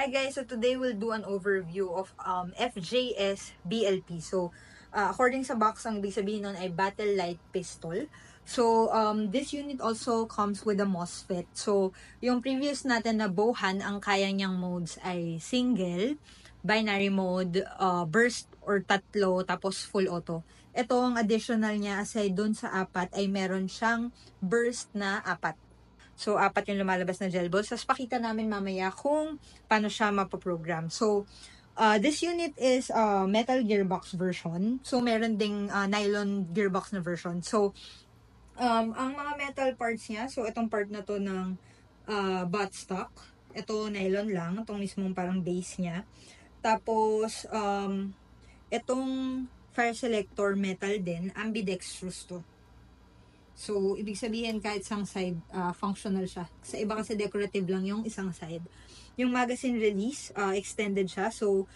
Hi guys, so today we'll do an overview of FJS BLP. So, according sa box, ang ibig sabihin nun ay Battle Light Pistol. So, this unit also comes with a MOSFET. So, yung previous natin na Bohan, ang kaya niyang modes ay single, binary mode, burst or tatlo, tapos full auto. Ito ang additional niya aside dun sa apat ay meron siyang burst na apat. So, apat yung lumalabas na gel balls. Tapos, pakita namin mamaya kung paano siya mapaprogram. So, this unit is metal gearbox version. So, meron ding nylon gearbox na version. So, ang mga metal parts niya, so, itong part na to ng buttstock. Ito, nylon lang. Itong mismong parang base niya. Tapos, itong fire selector metal din. Ambidextrous to. So, ibig sabihin kahit isang side, functional siya. Sa iba kasi decorative lang yung isang side. Yung magazine release, extended siya. So,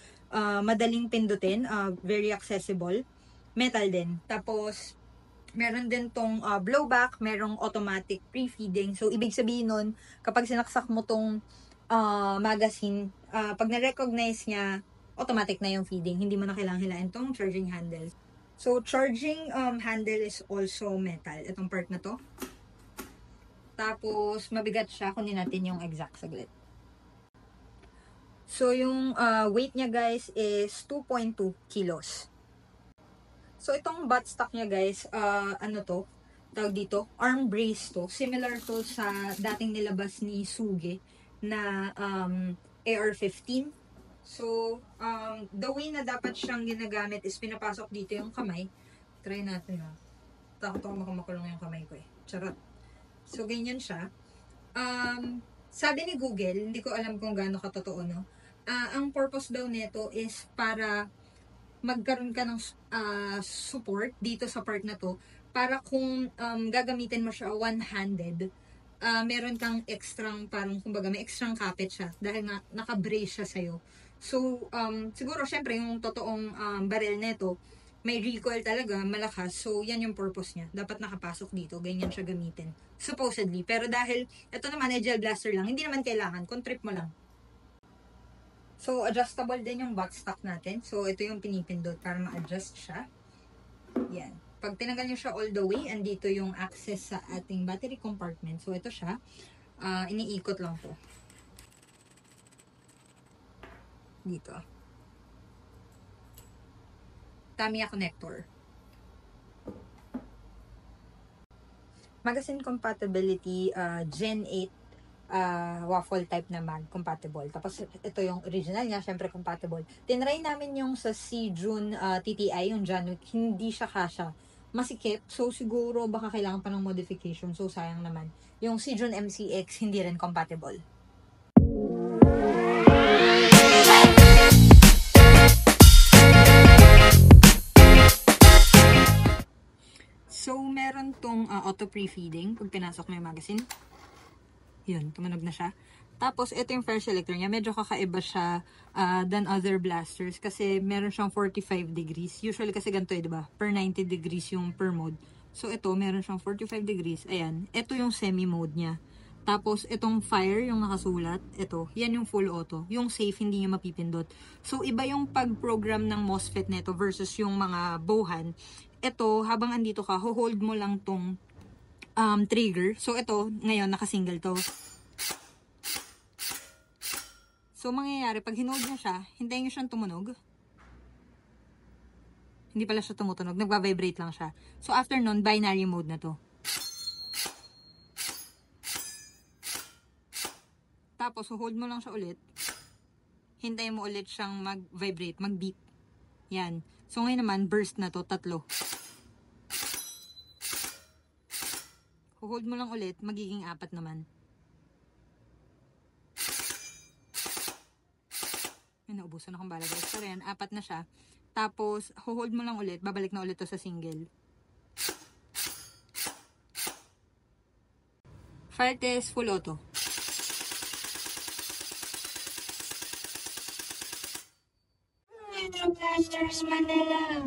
madaling pindutin, very accessible. Metal din. Tapos, meron din tong blowback, merong automatic pre-feeding. So, ibig sabihin nun, kapag sinaksak mo tong magazine, pag na-recognize niya, automatic na yung feeding. Hindi mo na kailangan hilain tong charging handle. So, charging handle is also metal. Itong part na to. Tapos, mabigat siya. Kunin natin yung exact saglit. So, yung weight niya guys is 2.2 kilos. So, itong buttstock niya guys, ano to? Tawag dito, arm brace to. Similar to sa dating nilabas ni Suge na AR-15. So, the way na dapat siyang ginagamit is pinapasok dito yung kamay. Try natin ha. Takot ako makulong yung kamay ko eh. Charot. So, ganyan siya. Sabi ni Google, hindi ko alam kung gaano katotoo, no? Ang purpose daw nito is para magkaroon ka ng support dito sa part na to para kung gagamitin mo siya one-handed, meron kang extrang, parang kumbaga may extrang kapit siya dahil naka-brace siya sa'yo. So, siguro syempre yung totoong barrel nito, may recoil talaga, malakas. So, yan yung purpose niya. Dapat nakapasok dito, ganyan siya gamitin. Supposedly. Pero dahil, ito naman ay gel blaster lang, hindi naman kailangan, kung trip mo lang. So, adjustable din yung buttstock natin. So, ito yung pinipindot para ma-adjust siya. Yan. Pag tinanggal nyo siya all the way, andito yung access sa ating battery compartment. So, ito siya. Iniikot lang to. Dito. Tamiya connector. Magazine compatibility, Gen 8 waffle type na mag compatible. Tapos ito yung original niya, syempre compatible. Tinry namin yung sa Sijun TTI, yung Janwick, hindi siya kasha. Masikip, so siguro baka kailangan pa ng modification. So sayang naman. Yung Sijun MCX hindi rin compatible. So, meron tong auto pre-feeding pag pinasok mo yung magazine. Yun, tumunog na siya. Tapos, ito yung fire selector niya. Medyo kakaiba siya than other blasters kasi meron siyang 45 degrees. Usually kasi ganito eh, diba? Per 90 degrees yung per mode. So, ito, meron siyang 45 degrees. Ayan, ito yung semi-mode niya. Tapos, itong fire, yung nakasulat, ito, yan yung full auto. Yung safe, hindi niya mapipindot. So, iba yung pag-program ng MOSFET neto versus yung mga Bohan. Ito, habang andito ka, hold mo lang tong trigger. So, ito, ngayon, nakasingle to. So, mangyayari, pag hinold nyo siya, hintayin nyo siyang tumunog. Hindi pala siya tumutunog. Nagba-vibrate lang siya. So, after nun, binary mode na to. Tapos, hold mo lang siya ulit. Hintayin mo ulit siyang mag-vibrate, mag-beep. Yan. So, ngayon naman, burst na to, tatlo. Hold mo lang ulit, magiging apat naman. Yun, naubusan akong bala guys. Pero yan, apat na siya. Tapos, hold mo lang ulit, babalik na ulit to sa single. Fire test, full auto. Blasters Manila.